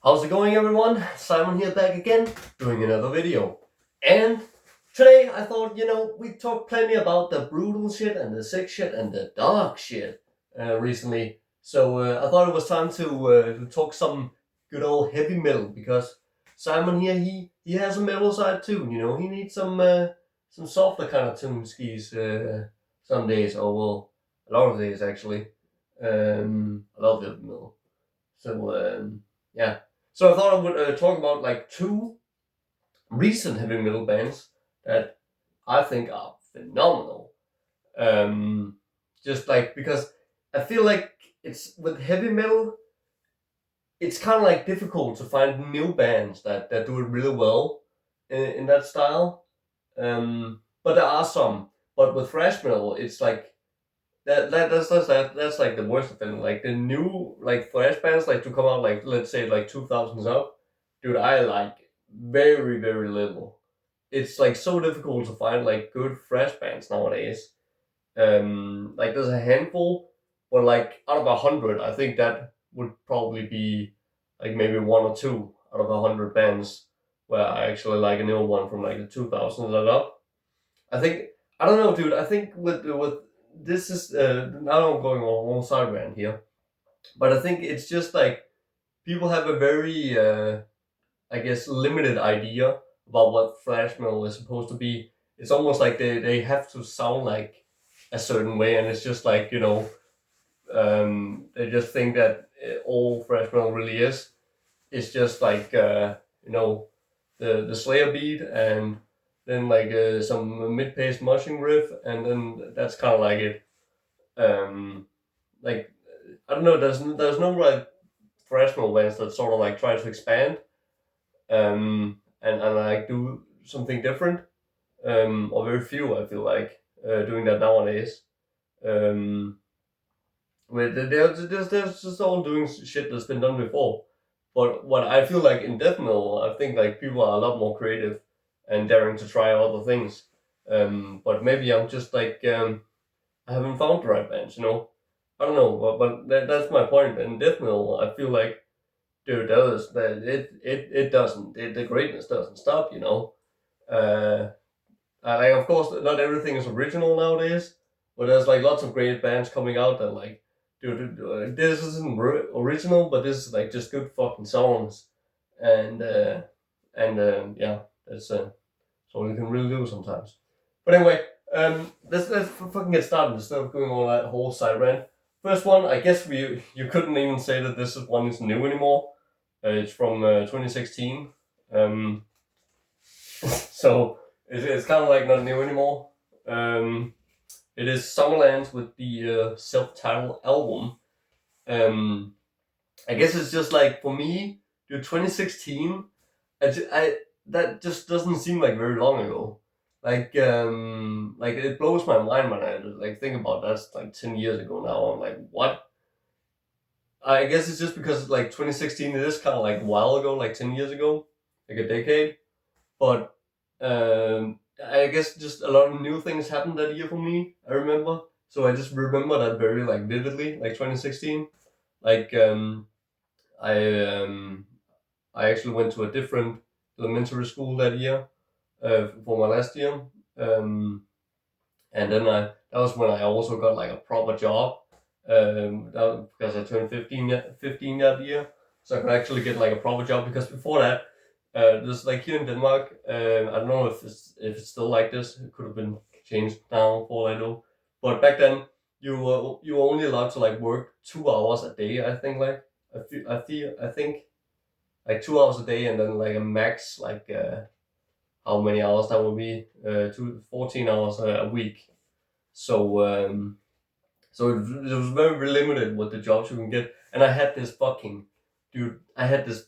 How's it going, everyone? Simon here, back again, doing another video. And today I thought, we talked plenty about the brutal shit and the sick shit and the dark shit recently. So I thought it was time to talk some good old heavy metal, because Simon here, he has a metal side too. He needs some softer kind of tune skis some days, or well, a lot of days actually. I love heavy metal. So yeah. So I thought I would talk about like two recent heavy metal bands that I think are phenomenal. Um, just like because I feel like it's with heavy metal, it's kind of like difficult to find new bands that do it really well in that style. But there are some. But with thrash metal, it's like that's like the worst of it. Like the new like thrash bands like to come out like let's say like 2000s up, dude. I like very little. It's like so difficult to find like good thrash bands nowadays. Like there's a handful, but like out of 100, I think that would probably be like maybe one or two out of 100 bands where I actually like a new one from like the 2000s and up. I think I don't know, dude. I think with this is now I'm going on one side rant here, but I think it's just like people have a very I guess limited idea about what thrash metal is supposed to be. It's almost like they have to sound like a certain way, and it's just like they just think that all thrash metal really is. It's just like the Slayer beat and then like some mid-paced mushing riff, and then that's kind of like it. Um, like I don't know, there's no like thrash metal bands that sort of like try to expand and like do something different. Or very few, I feel like, doing that nowadays. Um, they're just all doing shit that's been done before. But what I feel like in death metal, I think like people are a lot more creative and daring to try other things. But maybe I'm just like I haven't found the right bands. I don't know, but that's my point. In death metal, I feel like dude, it doesn't the greatness doesn't stop. Uh, like of course not everything is original nowadays, but there's like lots of great bands coming out that like, dude, this isn't original, but this is like just good fucking songs, and yeah, that's all you can really do sometimes. But anyway, let's fucking get started instead of going on that whole side rant. First one, I guess you couldn't even say that this one is new anymore. It's from 2016. Um, so it's kind of like not new anymore. Um, it is Sumerlands with the self-titled album. Um, I guess it's just like for me, dude, 2016. I that just doesn't seem like very long ago. Like it blows my mind when I like think about that's like 10 years ago now. I'm like, what? I guess it's just because like 2016 it is kind of like a while ago, like 10 years ago, like a decade. But I guess just a lot of new things happened that year for me. I remember, so I just remember that very like vividly, like 2016. Like I um, I actually went to a different elementary school that year for my last year, and then that was when I also got like a proper job. Because I turned 15 that year, so I could actually get like a proper job. Because before that, this like here in Denmark, I don't know if it's still like this. It could have been changed now, for all I know. But back then, you were only allowed to like work 2 hours a day. I think like I think like 2 hours a day, and then like a max like how many hours that would be 14 hours a week. So it was very limited with the jobs you can get. And I had this fucking dude. I had this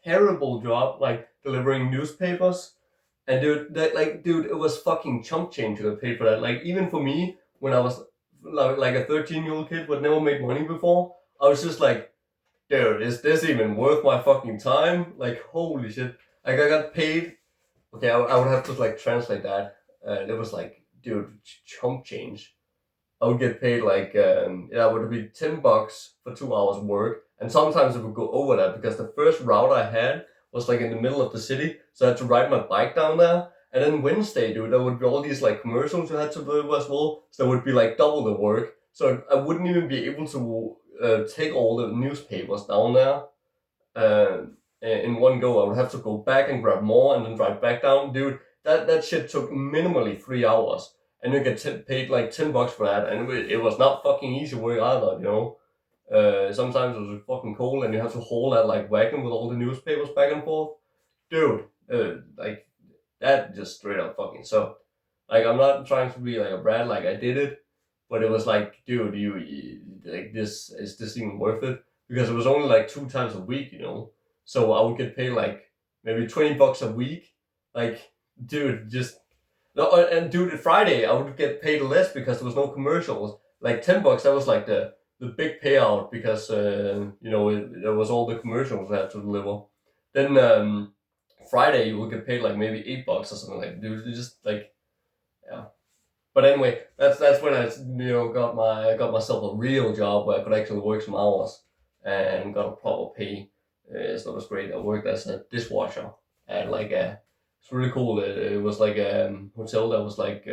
terrible job like delivering newspapers. And dude, it was fucking chump change to get paid for that. Like even for me, when I was like a 13-year-old kid who had never made money before, I was just like, dude, is this even worth my fucking time? Like holy shit! Like I got paid. Okay, I would have to like translate that. It was like, dude, chump change. I would get paid like it would be $10 for 2 hours work, And sometimes it would go over that because the first route I had was like in the middle of the city, so I had to ride my bike down there. And then Wednesday, dude, there would be all these like commercials you had to do as well, so there would be like double the work. So I wouldn't even be able to take all the newspapers down there uh, in one go. I would have to go back and grab more and then drive back down, dude. That shit took minimally 3 hours, and you get paid like $10 for that, and it was not fucking easy work either, you know. Sometimes it was fucking cold, and you have to haul that like wagon with all the newspapers back and forth, dude. Like that just straight up fucking sucked. Like I'm not trying to be like a brat, like I did it, but it was like, dude, you like this is this even worth it? Because it was only like 2 times a week, you know. So I would get paid like maybe $20 a week. Like, dude, just no. And dude, Friday I would get paid less because there was no commercials. Like $10, that was like the big payout because you know there was all the commercials I had to deliver. Then Friday you would get paid like maybe $8 or something like. Dude, it's just like yeah. But anyway, that's when I got myself a real job where I could actually work some hours and got a proper pay. So it was great. I worked as a dishwasher at like a. It's really cool. It was like a hotel that was like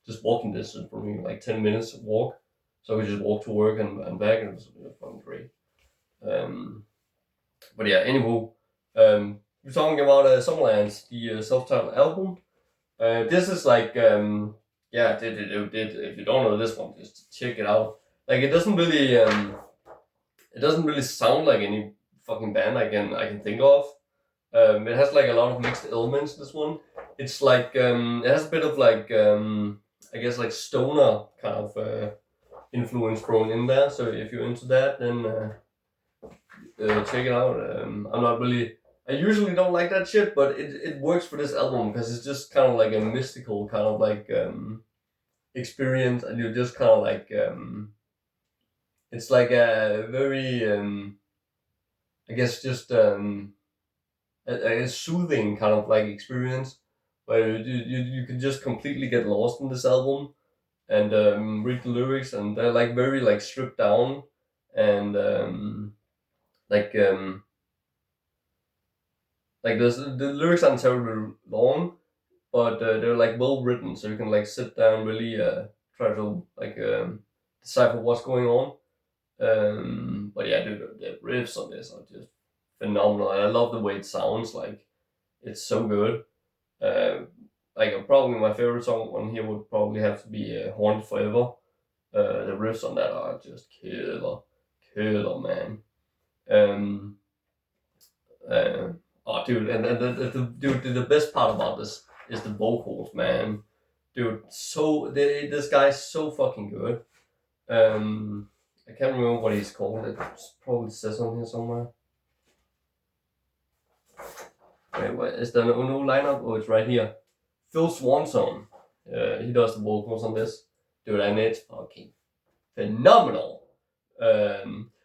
just walking distance for me, like 10 minutes walk. So we just walked to work and back, and it was fucking great. Um, but yeah, anyway, we're talking about Sumerlands, the self-titled album. This is like yeah, if you don't know this one, just check it out. Like it doesn't really sound like any fucking band I can think of. It has like a lot of mixed elements. This one, it's like it has a bit of like I guess like stoner kind of influence thrown in there. So if you're into that, then check it out. I'm not really. I usually don't like that shit, but it works for this album because it's just kind of like a mystical kind of like experience, and you're just kind of like it's like a very I guess just a soothing kind of like experience where you can just completely get lost in this album and read the lyrics, and they're like very like stripped down and like like the lyrics aren't terribly long, but they're like well written, so you can like sit down really try to like decipher what's going on. But yeah, dude, the riffs on this are just phenomenal. I love the way it sounds. Like it's so good. Uh, like probably my favorite song on here would probably have to be "Haunted Forever." The riffs on that are just killer, man. Um, uh, oh, dude, and the best part about this is the vocals, man. Dude, this guy's so fucking good. I can't remember what he's called. It probably says on here somewhere. Wait, what is there no lineup? Oh, it's right here. Phil Swanson. He does the vocals on this. Dude, and it's fucking phenomenal.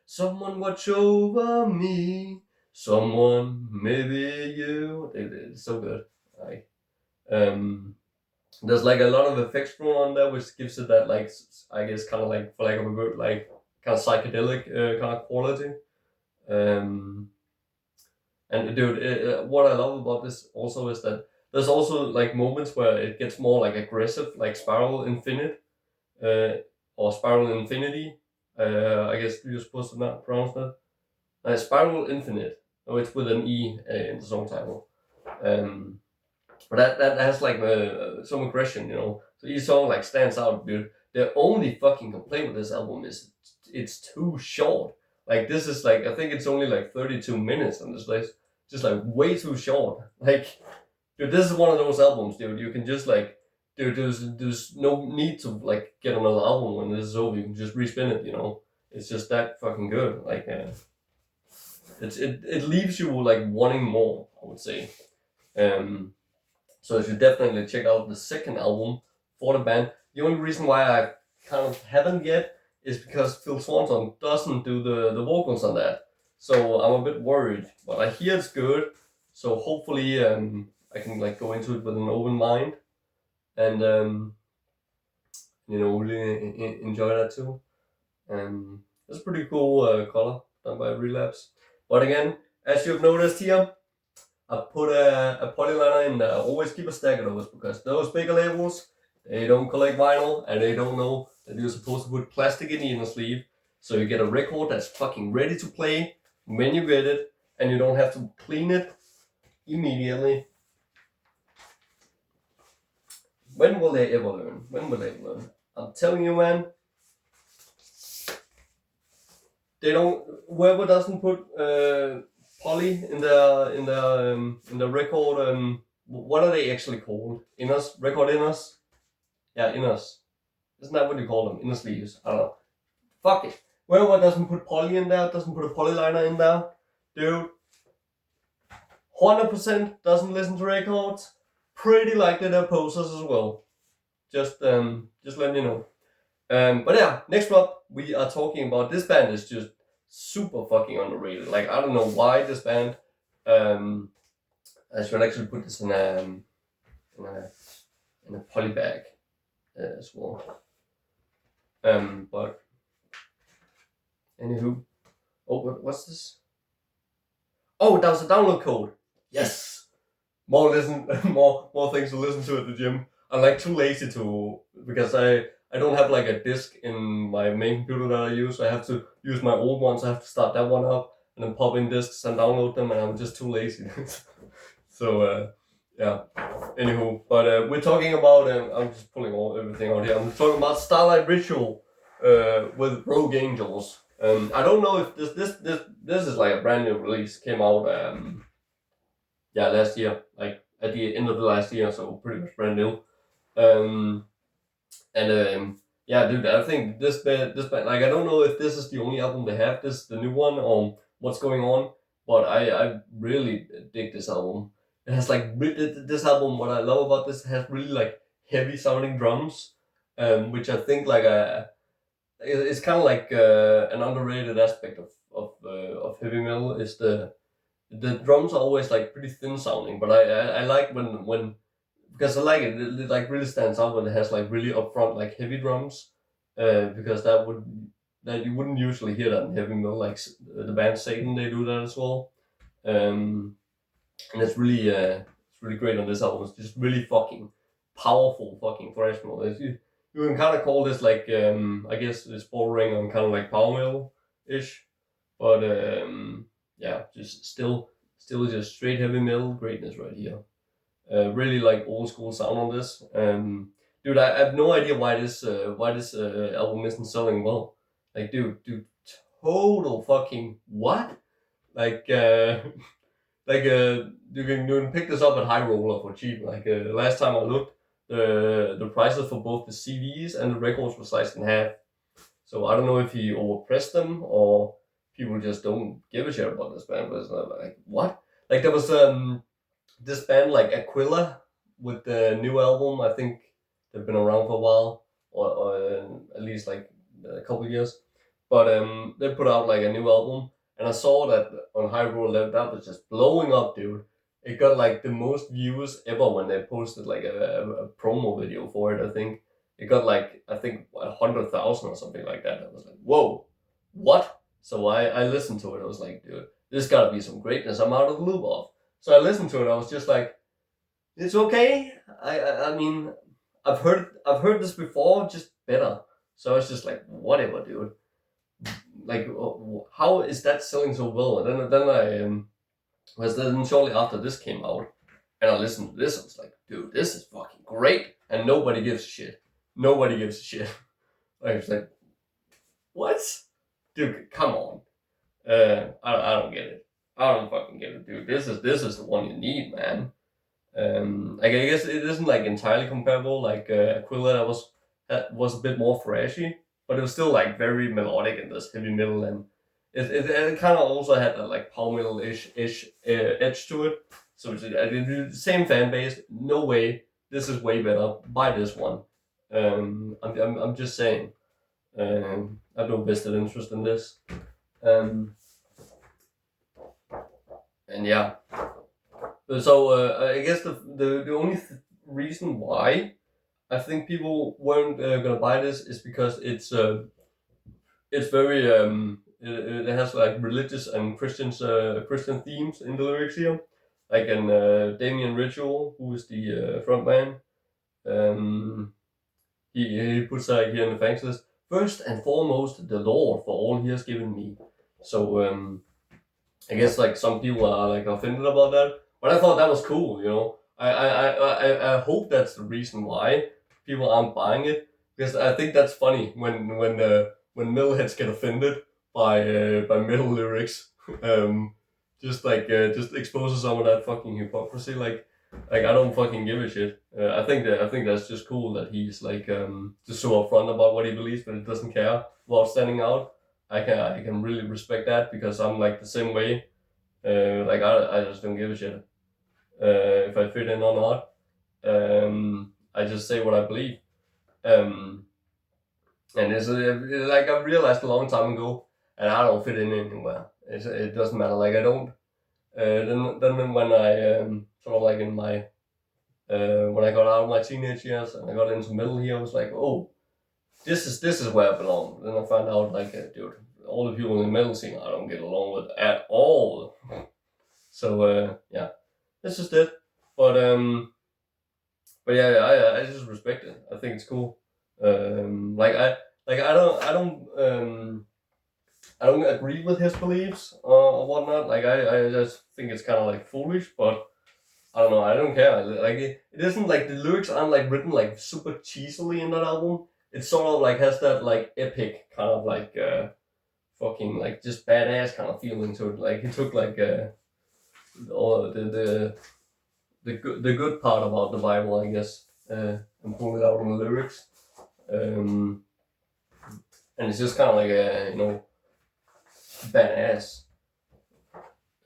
Someone watch over me. Someone, maybe you. It's so good. Like, there's like a lot of effects thrown on there, which gives it that like I guess kind of like for like a word like kind of psychedelic kind of quality. Um, and dude, what I love about this also is that there's also like moments where it gets more like aggressive, like Spiral Infinite, or Spiral Infinity. I guess you're supposed to not pronounce that. Spiral Infinite. Oh, it's with an E in the song title. Um, but that has like some aggression, you know. So each song like stands out, dude. The only fucking complaint with this album is it's too short. Like this is like I think it's only like 32 minutes on this list, just like way too short. Like, dude, this is one of those albums, dude. You can just like, dude, there's no need to like get another album when this is over. You can just respin it, you know. It's just that fucking good. Like, it leaves you like wanting more. I would say. So you should definitely check out the second album for the band. The only reason why I kind of haven't yet is because Phil Swanson doesn't do the vocals on that. So I'm a bit worried, but I hear it's good. So hopefully I can like go into it with an open mind and you know really enjoy that too. It's a pretty cool color. done by Relapse. But again, as you've noticed here, I put a polyliner in there. I always keep a stack of those because those bigger labels, they don't collect vinyl and they don't know that you're supposed to put plastic in the inner sleeve. So you get a record that's fucking ready to play when you get it, and you don't have to clean it immediately. When will they ever learn? When will they learn? I'm telling you, man. They don't. Whoever doesn't put poly in the record. What are they actually called? Inners, record inners. Yeah, inners. Isn't that what you call them? Inner sleeves. I don't know. Fuck it. Whoever doesn't put poly in there, doesn't put a polyliner in there, dude. 100% doesn't listen to records. Pretty likely they're posers as well. Just let me know. But yeah, next up we are talking about this band is just super fucking underrated. Like I don't know why this band. I should actually put this in a poly bag as well. But anywho, what's this? Oh, that was a download code. Yes, more things to listen to at the gym. I'm like too lazy to because I don't have like a disc in my main computer that I use. I have to use my old one, so I have to start that one up and then pop in discs and download them, and I'm just too lazy. So yeah. Anywho, but we're talking about I'm just pulling everything out here. I'm talking about Starlight Ritual with Rogue Angels. I don't know if this is like a brand new release. Came out last year, like at the end of the last year, so pretty much brand new. Yeah, dude, I think this band, like I don't know if this is the only album they have. This is the new one or what's going on, but I really dig this album. It has like this album. What I love about this has really like heavy sounding drums, which I think like it's kind of like an underrated aspect of heavy metal is the drums are always like pretty thin sounding, but I like when because I like it. It like really stands out when it has like really upfront like heavy drums, because that you wouldn't usually hear that in heavy metal. Like the band Satan, they do that as well, and it's really great on this album. It's just really fucking powerful fucking thrash metal. You can kind of call this like I guess it's bordering on kind of like power metal ish, but yeah, just still just straight heavy metal greatness right here. Really like old school sound on this. Dude, I have no idea why this album isn't selling well. Like, dude, total fucking what? Like, you can pick this up at High Roller for cheap. Like, last time I looked, the prices for both the CDs and the records were sliced in half. So I don't know if he overpressed them or people just don't give a shit about this band. But it's not like what? Like there was this band like Aquila with the new album. I think they've been around for a while, or at least like a couple of years. But they put out like a new album, and I saw that on High Roll that was just blowing up, dude. It got like the most views ever when they posted like a promo video for it. I think it got like 100,000 or something like that. I was like, whoa, what? So I listened to it. I was like, dude, this gotta be some greatness. I'm out of the loop of. So I listened to it. I was just like, it's okay. I mean, I've heard this before, just better. So I was just like, whatever, dude. Like, how is that selling so well? And then I was then shortly after this came out, and I listened to this. I was like, dude, this is fucking great, and nobody gives a shit. Nobody gives a shit. I was like, what? Dude, come on. I don't get it. I don't fucking get it, dude. This is the one you need, man. Like I guess it isn't like entirely comparable. Like Aquila that was a bit more thrashy, but it was still like very melodic in this heavy metal, and it kind of also had that like power metal ish edge to it. So it's the same fan base. No way, this is way better. Buy this one. I'm just saying. I have no vested interest in this. And yeah, so I guess the only reason why I think people weren't gonna buy this is because it's very it has like religious and Christian themes in the lyrics here. Like in Damien Ritual, who is the front man, he puts like here in the thanks list, first and foremost, the Lord for all he has given me. So I guess like some people are like offended about that, but I thought that was cool. You know, I hope that's the reason why people aren't buying it, because I think that's funny when metalheads get offended by metal lyrics. Um, just exposes some of that fucking hypocrisy. Like I don't fucking give a shit. I think that's just cool that he's like just so upfront about what he believes, but it doesn't care about standing out. I can really respect that because I'm like the same way. Like I just don't give a shit if I fit in or not. I just say what I believe. Um, and it's like I realized a long time ago, and I don't fit in anywhere. It doesn't matter. Like I don't. Then when I sort of like in my when I got out of my teenage years and I got into metal here, I was like, oh, this is where I belong. Then I found out like, dude, all the people in the metal scene I don't get along with at all. So yeah, that's just it. But yeah, I just respect it. I think it's cool. Like I don't agree with his beliefs or whatnot. Like I just think it's kind of like foolish, but I don't know. I don't care. Like it isn't like the lyrics aren't like written like super cheesily in that album. It sort of like has that like epic kind of like fucking like just badass kind of feeling to it. Like he took like all the good part about the Bible, I guess, and pulled it out in the lyrics. And it's just kind of like a badass.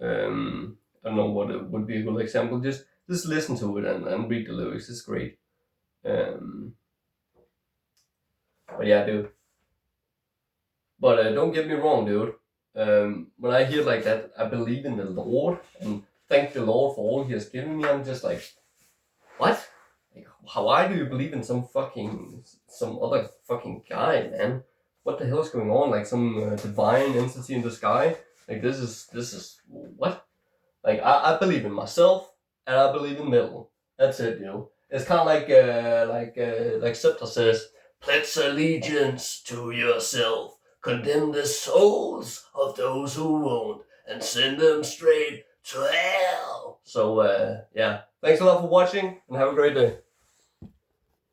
I don't know what it would be a good example. Just listen to it and read the lyrics. It's great. But yeah, dude. But don't get me wrong, dude. When I hear like that, I believe in the Lord and thank the Lord for all He has given me. I'm just like, what? Like, why do you believe in some other fucking guy, man? What the hell is going on? Like some divine entity in the sky? Like this is what? Like I believe in myself and I believe in metal. That's it, you know. It's kind of like Scepter says, pledge allegiance to yourself, condemn the souls of those who won't, and send them straight to hell. So yeah, thanks a lot for watching and have a great day.